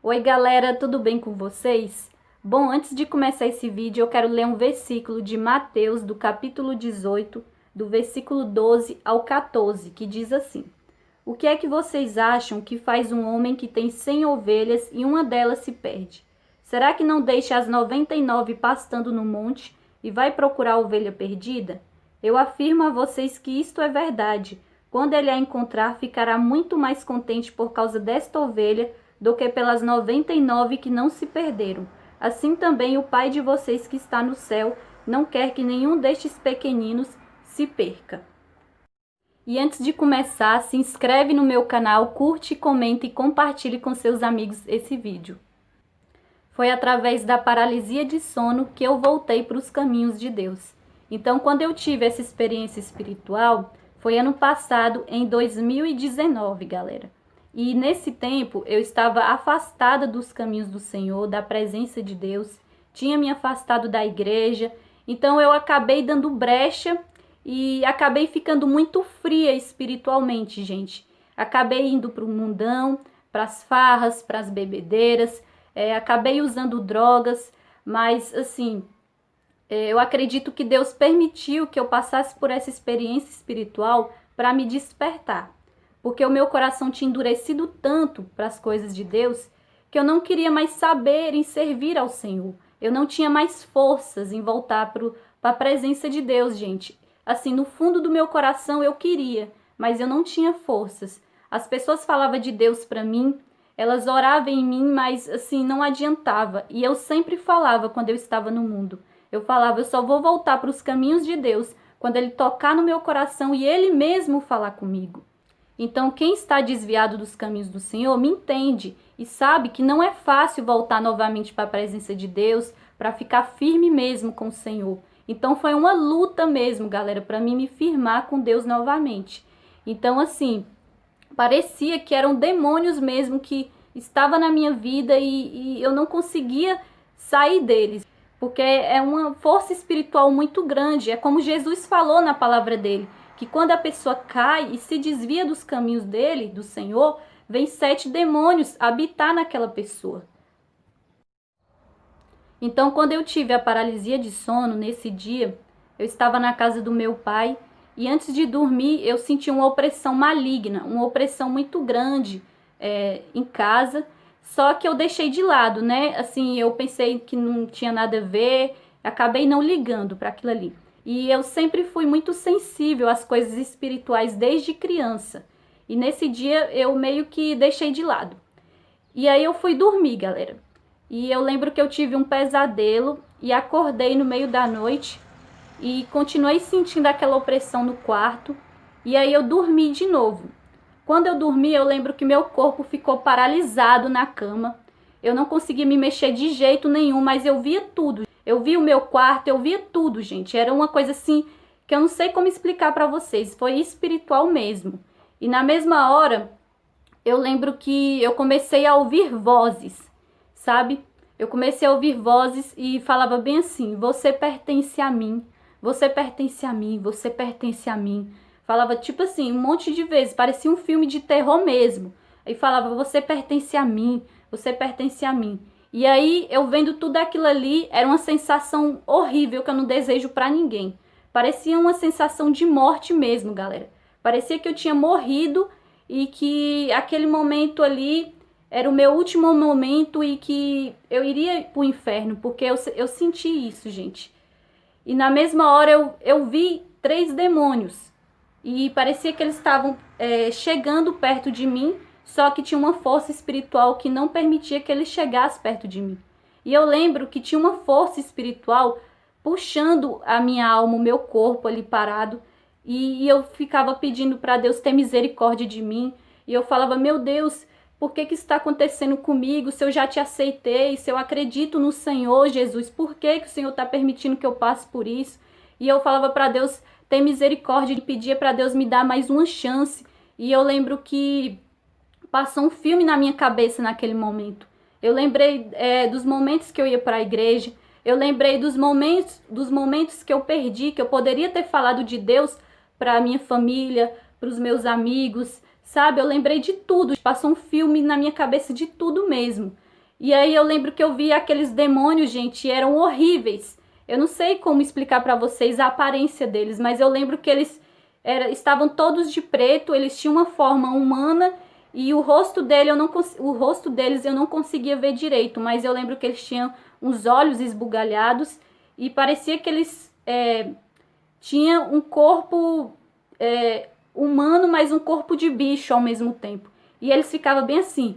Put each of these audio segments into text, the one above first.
Oi galera, tudo bem com vocês? Bom, antes de começar esse vídeo eu quero ler um versículo de Mateus do capítulo 18, do versículo 12 ao 14, que diz assim: O que é que vocês acham que faz um homem que tem 100 ovelhas e uma delas se perde? Será que não deixa as 99 pastando no monte e vai procurar a ovelha perdida? Eu afirmo a vocês que isto é verdade. Quando ele a encontrar, ficará muito mais contente por causa desta ovelha do que pelas 99 que não se perderam. Assim também o Pai de vocês que está no céu não quer que nenhum destes pequeninos se perca. E antes de começar, se inscreve no meu canal, curte, comenta e compartilhe com seus amigos esse vídeo. Foi através da paralisia de sono que eu voltei para os caminhos de Deus. Então, quando eu tive essa experiência espiritual, foi ano passado, em 2019, galera. E nesse tempo eu estava afastada dos caminhos do Senhor, da presença de Deus, tinha me afastado da igreja, então eu acabei dando brecha e acabei ficando muito fria espiritualmente, gente. Acabei indo para o mundão, para as farras, para as bebedeiras, acabei usando drogas, mas assim, eu acredito que Deus permitiu que eu passasse por essa experiência espiritual para me despertar. Porque o meu coração tinha endurecido tanto para as coisas de Deus que eu não queria mais saber em servir ao Senhor. Eu não tinha mais forças em voltar para a presença de Deus, gente. Assim, no fundo do meu coração eu queria, mas eu não tinha forças. As pessoas falavam de Deus para mim, elas oravam em mim, mas assim, não adiantava. E eu sempre falava quando eu estava no mundo. Eu falava, eu só vou voltar para os caminhos de Deus quando Ele tocar no meu coração e Ele mesmo falar comigo. Então, quem está desviado dos caminhos do Senhor me entende e sabe que não é fácil voltar novamente para a presença de Deus, para ficar firme mesmo com o Senhor. Então, foi uma luta mesmo, galera, para mim me firmar com Deus novamente. Então, assim, parecia que eram demônios mesmo que estavam na minha vida e eu não conseguia sair deles. Porque é uma força espiritual muito grande. É como Jesus falou na palavra dele, que quando a pessoa cai e se desvia dos caminhos dele, do Senhor, vem 7 demônios habitar naquela pessoa. Então, quando eu tive a paralisia de sono, nesse dia, eu estava na casa do meu pai e antes de dormir eu senti uma opressão maligna, uma opressão muito grande em casa. Só que eu deixei de lado, né? Assim, eu pensei que não tinha nada a ver, acabei não ligando para aquilo ali. E eu sempre fui muito sensível às coisas espirituais desde criança. E nesse dia eu meio que deixei de lado. E aí eu fui dormir, galera. E eu lembro que eu tive um pesadelo e acordei no meio da noite e continuei sentindo aquela opressão no quarto. E aí eu dormi de novo. Quando eu dormi, eu lembro que meu corpo ficou paralisado na cama. Eu não conseguia me mexer de jeito nenhum, mas eu via tudo. Eu via o meu quarto, eu via tudo, gente. Era uma coisa assim que eu não sei como explicar pra vocês. Foi espiritual mesmo. E na mesma hora, eu lembro que eu comecei a ouvir vozes, sabe? Eu comecei a ouvir vozes e falava bem assim: você pertence a mim, você pertence a mim, você pertence a mim. Falava tipo assim, um monte de vezes, parecia um filme de terror mesmo. Aí falava, você pertence a mim, você pertence a mim. E aí, eu vendo tudo aquilo ali, era uma sensação horrível que eu não desejo pra ninguém. Parecia uma sensação de morte mesmo, galera. Parecia que eu tinha morrido e que aquele momento ali era o meu último momento e que eu iria pro inferno, porque eu senti isso, gente. E na mesma hora eu vi 3 demônios. E parecia que eles estavam chegando perto de mim, só que tinha uma força espiritual que não permitia que eles chegassem perto de mim. E eu lembro que tinha uma força espiritual puxando a minha alma, o meu corpo ali parado. E eu ficava pedindo para Deus ter misericórdia de mim. E eu falava, meu Deus, por que isso está acontecendo comigo? Se eu já te aceitei, se eu acredito no Senhor, Jesus, por que o Senhor está permitindo que eu passe por isso? E eu falava para Deus ter misericórdia, e pedia para Deus me dar mais uma chance. E eu lembro que passou um filme na minha cabeça naquele momento. Eu lembrei dos momentos que eu ia para a igreja. Eu lembrei dos momentos que eu perdi, que eu poderia ter falado de Deus para a minha família, para os meus amigos, sabe? Eu lembrei de tudo. Passou um filme na minha cabeça de tudo mesmo. E aí eu lembro que eu vi aqueles demônios, gente, e eram horríveis. Eu não sei como explicar para vocês a aparência deles, mas eu lembro que eles estavam todos de preto, eles tinham uma forma humana e o rosto deles eu não conseguia ver direito, mas eu lembro que eles tinham uns olhos esbugalhados e parecia que eles tinham um corpo humano, mas um corpo de bicho ao mesmo tempo. E eles ficavam bem assim.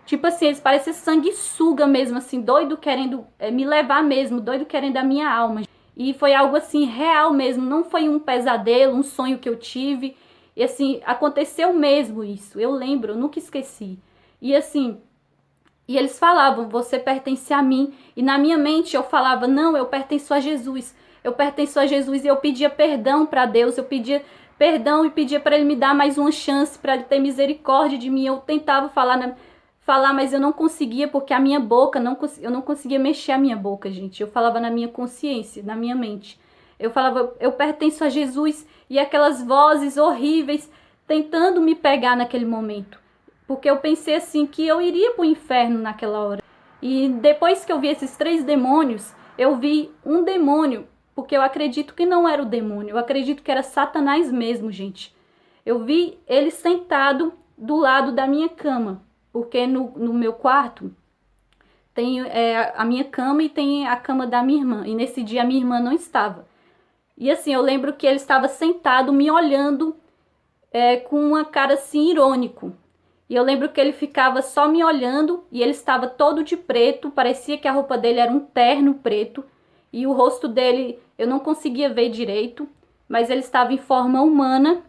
Tipo assim, eles parecem sanguessuga mesmo, assim, doido querendo me levar mesmo, doido querendo a minha alma. E foi algo assim, real mesmo, não foi um pesadelo, um sonho que eu tive. E assim, aconteceu mesmo isso, eu lembro, eu nunca esqueci. E assim, e eles falavam, você pertence a mim. E na minha mente eu falava, não, eu pertenço a Jesus. Eu pertenço a Jesus. E eu pedia perdão para Deus, eu pedia perdão e pedia para Ele me dar mais uma chance, para Ele ter misericórdia de mim. Eu tentava falar, mas eu não conseguia, porque a minha boca, eu não conseguia mexer a minha boca, gente. Eu falava na minha consciência, na minha mente. Eu falava, eu pertenço a Jesus, e aquelas vozes horríveis tentando me pegar naquele momento. Porque eu pensei assim, que eu iria para o inferno naquela hora. E depois que eu vi esses 3 demônios, eu vi um demônio, porque eu acredito que não era o demônio, eu acredito que era Satanás mesmo, gente. Eu vi ele sentado do lado da minha cama. Porque no meu quarto tem a minha cama e tem a cama da minha irmã. E nesse dia a minha irmã não estava. E assim, eu lembro que ele estava sentado me olhando com uma cara assim irônico. E eu lembro que ele ficava só me olhando e ele estava todo de preto. Parecia que a roupa dele era um terno preto. E o rosto dele eu não conseguia ver direito. Mas ele estava em forma humana.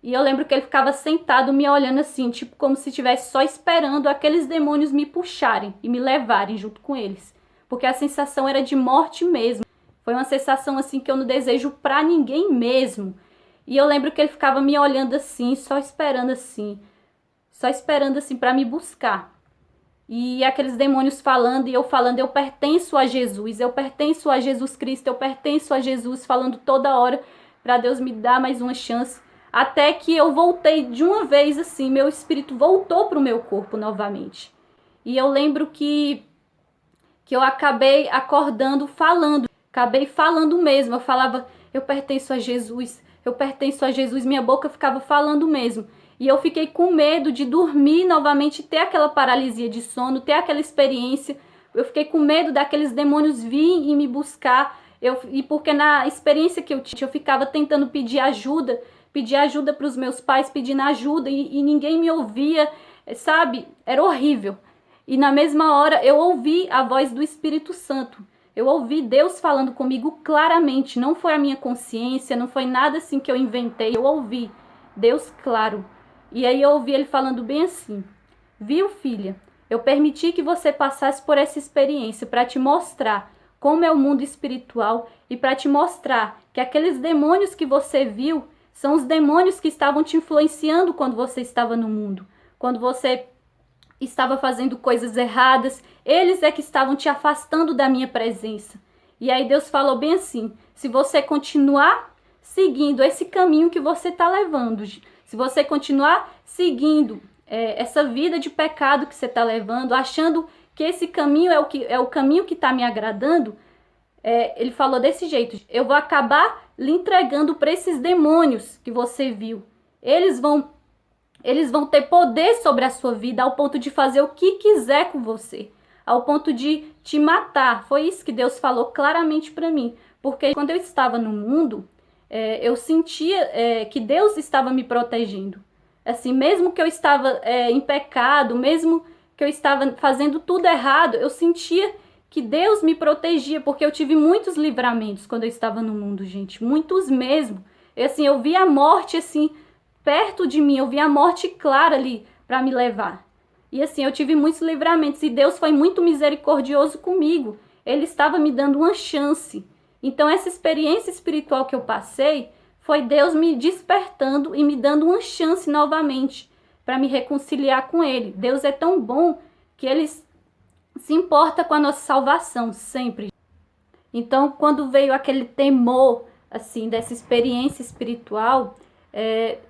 E eu lembro que ele ficava sentado me olhando assim, tipo como se estivesse só esperando aqueles demônios me puxarem e me levarem junto com eles. Porque a sensação era de morte mesmo. Foi uma sensação assim que eu não desejo pra ninguém mesmo. E eu lembro que ele ficava me olhando assim, só esperando assim pra me buscar. E aqueles demônios falando e eu falando, eu pertenço a Jesus Cristo, eu pertenço a Jesus, falando toda hora pra Deus me dar mais uma chance. Até que eu voltei de uma vez assim, meu espírito voltou para o meu corpo novamente. E eu lembro que eu acabei acordando falando. Acabei falando mesmo. Eu falava, eu pertenço a Jesus, eu pertenço a Jesus. Minha boca ficava falando mesmo. E eu fiquei com medo de dormir novamente, ter aquela paralisia de sono, ter aquela experiência. Eu fiquei com medo daqueles demônios virem e me buscar. E porque na experiência que eu tinha, eu ficava tentando pedir ajuda para os meus pais, pedindo ajuda e ninguém me ouvia, sabe? Era horrível. E na mesma hora eu ouvi a voz do Espírito Santo. Eu ouvi Deus falando comigo claramente. Não foi a minha consciência, não foi nada assim que eu inventei. Eu ouvi Deus claro. E aí eu ouvi ele falando bem assim: viu, filha? Eu permiti que você passasse por essa experiência para te mostrar como é o mundo espiritual e para te mostrar que aqueles demônios que você viu são os demônios que estavam te influenciando quando você estava no mundo. Quando você estava fazendo coisas erradas, eles é que estavam te afastando da minha presença. E aí Deus falou bem assim: se você continuar seguindo esse caminho que você está levando, se você continuar seguindo essa vida de pecado que você está levando, achando que esse caminho é o caminho que está me agradando, ele falou desse jeito: eu vou acabar lhe entregando para esses demônios que você viu. Eles vão ter poder sobre a sua vida ao ponto de fazer o que quiser com você, ao ponto de te matar. Foi isso que Deus falou claramente para mim. Porque quando eu estava no mundo, eu sentia que Deus estava me protegendo. Assim, mesmo que eu estava em pecado, mesmo que eu estava fazendo tudo errado, eu sentia que Deus me protegia, porque eu tive muitos livramentos quando eu estava no mundo, gente, muitos mesmo. E, assim, eu vi a morte assim perto de mim, eu vi a morte clara ali para me levar. E assim, eu tive muitos livramentos e Deus foi muito misericordioso comigo. Ele estava me dando uma chance. Então essa experiência espiritual que eu passei foi Deus me despertando e me dando uma chance novamente para me reconciliar com Ele. Deus é tão bom que Ele se importa com a nossa salvação, sempre. Então, quando veio aquele temor, assim, dessa experiência espiritual,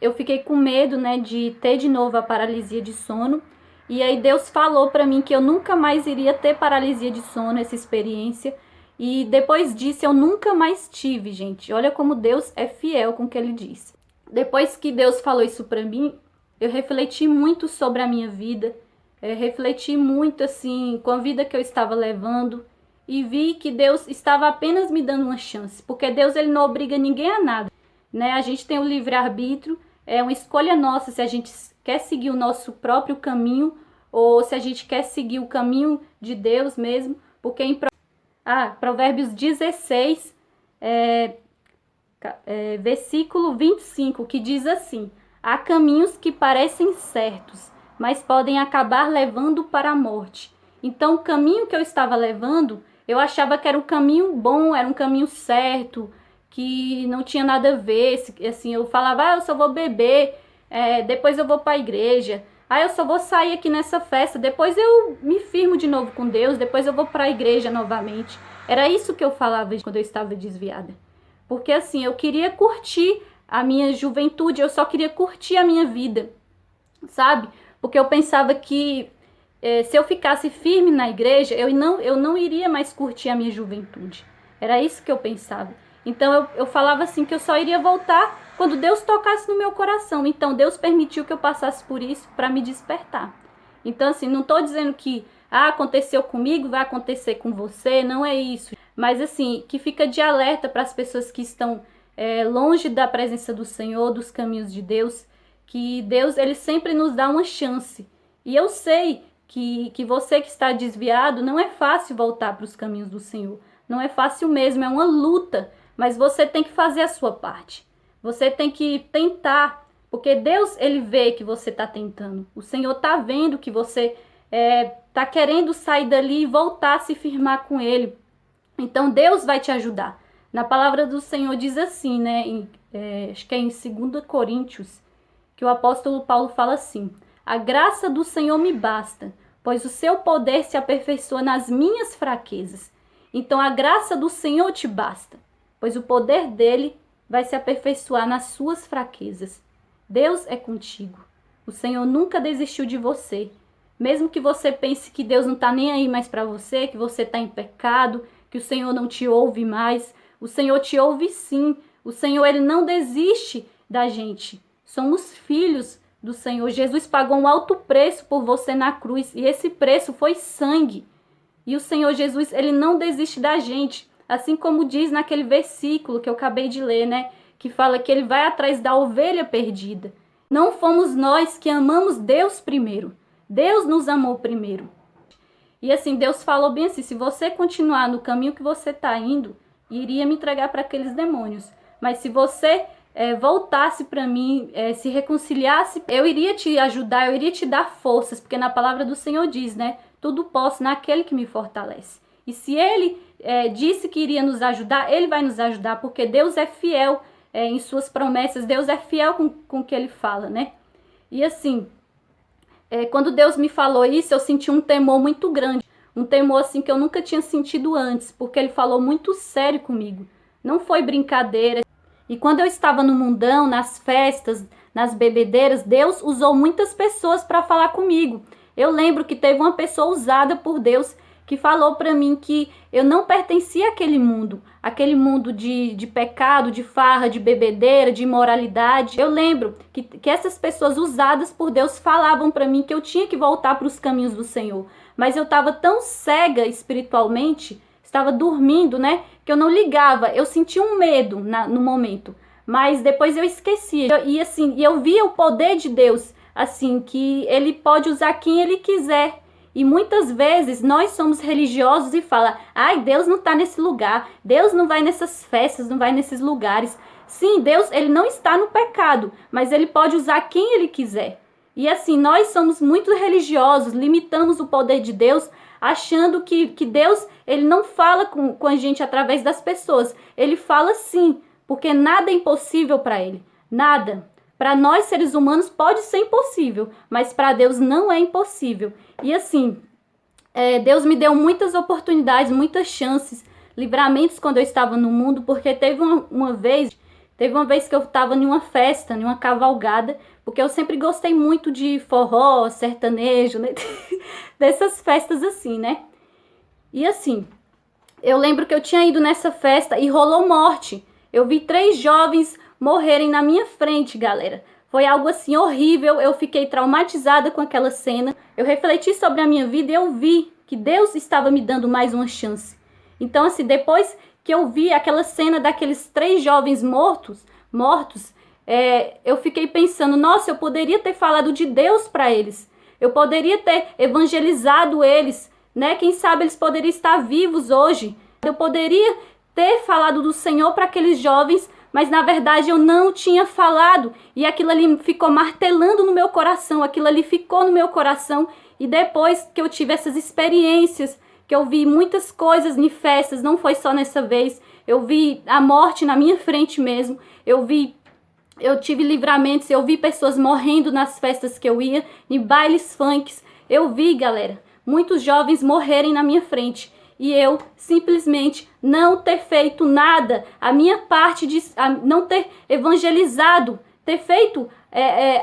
eu fiquei com medo, né, de ter de novo a paralisia de sono. E aí Deus falou para mim que eu nunca mais iria ter paralisia de sono, essa experiência. E depois disso eu nunca mais tive, gente. Olha como Deus é fiel com o que ele disse. Depois que Deus falou isso para mim, eu refleti muito sobre a minha vida. Refleti muito assim com a vida que eu estava levando e vi que Deus estava apenas me dando uma chance, porque Deus ele não obriga ninguém a nada, né? A gente tem o livre-arbítrio, é uma escolha nossa se a gente quer seguir o nosso próprio caminho ou se a gente quer seguir o caminho de Deus mesmo, porque em Provérbios 16, versículo 25, que diz assim: há caminhos que parecem certos, mas podem acabar levando para a morte. Então o caminho que eu estava levando, eu achava que era um caminho bom, era um caminho certo, que não tinha nada a ver. Assim, eu falava, eu só vou beber, depois eu vou para a igreja. Eu só vou sair aqui nessa festa, depois eu me firmo de novo com Deus, depois eu vou para a igreja novamente. Era isso que eu falava quando eu estava desviada. Porque assim, eu queria curtir a minha juventude, eu só queria curtir a minha vida, sabe? Porque eu pensava que se eu ficasse firme na igreja, eu não iria mais curtir a minha juventude. Era isso que eu pensava. Então eu falava assim que eu só iria voltar quando Deus tocasse no meu coração. Então Deus permitiu que eu passasse por isso para me despertar. Então assim, não estou dizendo que aconteceu comigo, vai acontecer com você, não é isso. Mas assim, que fica de alerta para as pessoas que estão longe da presença do Senhor, dos caminhos de Deus, que Deus ele sempre nos dá uma chance. E eu sei que você que está desviado, não é fácil voltar para os caminhos do Senhor. Não é fácil mesmo, é uma luta. Mas você tem que fazer a sua parte. Você tem que tentar, porque Deus ele vê que você está tentando. O Senhor está vendo que você está querendo sair dali e voltar a se firmar com Ele. Então Deus vai te ajudar. Na palavra do Senhor diz assim, né? Acho que é em 2 Coríntios, que o apóstolo Paulo fala assim: a graça do Senhor me basta, pois o seu poder se aperfeiçoa nas minhas fraquezas. Então a graça do Senhor te basta, pois o poder dele vai se aperfeiçoar nas suas fraquezas. Deus é contigo. O Senhor nunca desistiu de você. Mesmo que você pense que Deus não está nem aí mais para você, que você está em pecado, que o Senhor não te ouve mais, o Senhor te ouve sim. O Senhor ele não desiste da gente. Somos filhos do Senhor. Jesus pagou um alto preço por você na cruz e esse preço foi sangue. E o Senhor Jesus, ele não desiste da gente. Assim como diz naquele versículo que eu acabei de ler, né? Que fala que ele vai atrás da ovelha perdida. Não fomos nós que amamos Deus primeiro. Deus nos amou primeiro. E assim, Deus falou bem assim, se você continuar no caminho que você está indo, iria me entregar para aqueles demônios. Mas se você voltasse para mim, se reconciliasse, eu iria te ajudar, eu iria te dar forças, porque na palavra do Senhor diz, né? Tudo posso naquele que me fortalece. E se ele disse que iria nos ajudar, ele vai nos ajudar, porque Deus é fiel em suas promessas, Deus é fiel com o que ele fala, né? E assim, quando Deus me falou isso, eu senti um temor muito grande. Um temor assim que eu nunca tinha sentido antes, porque ele falou muito sério comigo. Não foi brincadeira. E quando eu estava no mundão, nas festas, nas bebedeiras, Deus usou muitas pessoas para falar comigo. Eu lembro que teve uma pessoa usada por Deus que falou para mim que eu não pertencia àquele mundo de pecado, de farra, de bebedeira, de imoralidade. Eu lembro que essas pessoas usadas por Deus falavam para mim que eu tinha que voltar para os caminhos do Senhor. Mas eu estava tão cega espiritualmente, estava dormindo, né, que eu não ligava. Eu sentia um medo no momento, mas depois eu esquecia. E eu via o poder de Deus, assim, que ele pode usar quem ele quiser. E muitas vezes nós somos religiosos e fala: ai, Deus não está nesse lugar, Deus não vai nessas festas, não vai nesses lugares. Sim, Deus ele não está no pecado, mas ele pode usar quem ele quiser. E assim, nós somos muito religiosos, limitamos o poder de Deus, achando que Deus ele não fala com a gente através das pessoas. Ele fala sim, porque nada é impossível para ele, nada. Para nós, seres humanos, pode ser impossível, mas para Deus não é impossível. E assim, Deus me deu muitas oportunidades, muitas chances, livramentos quando eu estava no mundo, porque teve uma vez que eu estava em uma festa, em uma cavalgada, porque eu sempre gostei muito de forró, sertanejo, né? Dessas festas assim, né? E assim, eu lembro que eu tinha ido nessa festa e rolou morte. Eu vi 3 jovens morrerem na minha frente, galera. Foi algo assim horrível, eu fiquei traumatizada com aquela cena. Eu refleti sobre a minha vida e eu vi que Deus estava me dando mais uma chance. Então assim, depois que eu vi aquela cena daqueles 3 jovens mortos, eu fiquei pensando, nossa, eu poderia ter falado de Deus para eles. Eu poderia ter evangelizado eles, né? Quem sabe eles poderiam estar vivos hoje. Eu poderia ter falado do Senhor para aqueles jovens, mas na verdade eu não tinha falado. E aquilo ali ficou martelando no meu coração, aquilo ali ficou no meu coração. E depois que eu tive essas experiências, que eu vi muitas coisas em festas, não foi só nessa vez, eu vi a morte na minha frente mesmo, eu tive livramentos, eu vi pessoas morrendo nas festas que eu ia, em bailes funks. Eu vi, galera, muitos jovens morrerem na minha frente. E eu simplesmente não ter feito nada. A minha parte de não ter evangelizado, ter feito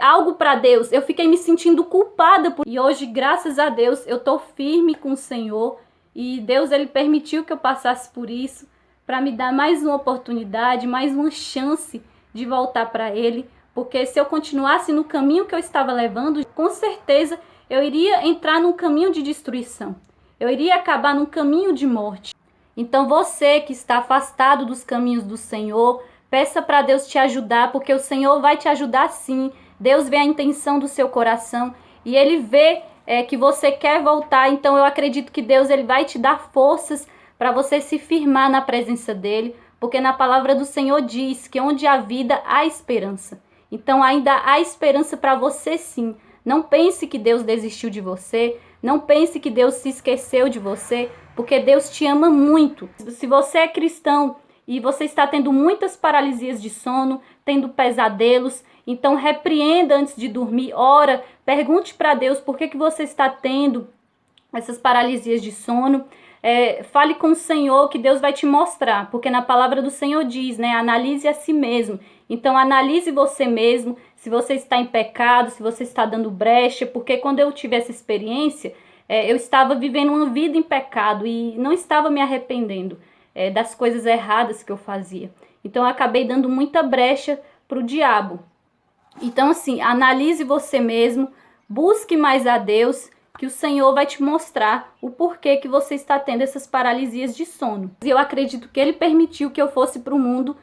algo para Deus. Eu fiquei me sentindo culpada. E hoje, graças a Deus, eu tô firme com o Senhor. E Deus, ele permitiu que eu passasse por isso, para me dar mais uma oportunidade, mais uma chance de voltar para Ele, porque se eu continuasse no caminho que eu estava levando, com certeza eu iria entrar num caminho de destruição, eu iria acabar num caminho de morte. Então você que está afastado dos caminhos do Senhor, peça para Deus te ajudar, porque o Senhor vai te ajudar sim. Deus vê a intenção do seu coração e Ele vê que você quer voltar, então eu acredito que Deus ele vai te dar forças para você se firmar na presença dEle, porque na palavra do Senhor diz que onde há vida, há esperança. Então ainda há esperança para você sim. Não pense que Deus desistiu de você. Não pense que Deus se esqueceu de você, porque Deus te ama muito. Se você é cristão e você está tendo muitas paralisias de sono, tendo pesadelos, então repreenda antes de dormir, ora, pergunte para Deus por que você está tendo essas paralisias de sono. Fale com o Senhor que Deus vai te mostrar, porque na palavra do Senhor diz, né? Analise a si mesmo. Então analise você mesmo, se você está em pecado, se você está dando brecha, porque quando eu tive essa experiência, eu estava vivendo uma vida em pecado e não estava me arrependendo das coisas erradas que eu fazia. Então eu acabei dando muita brecha para o diabo. Então assim, analise você mesmo, busque mais a Deus, que o Senhor vai te mostrar o porquê que você está tendo essas paralisias de sono. E eu acredito que Ele permitiu que eu fosse para o mundo,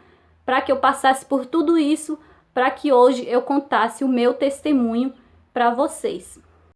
para que eu passasse por tudo isso, para que hoje eu contasse o meu testemunho para vocês.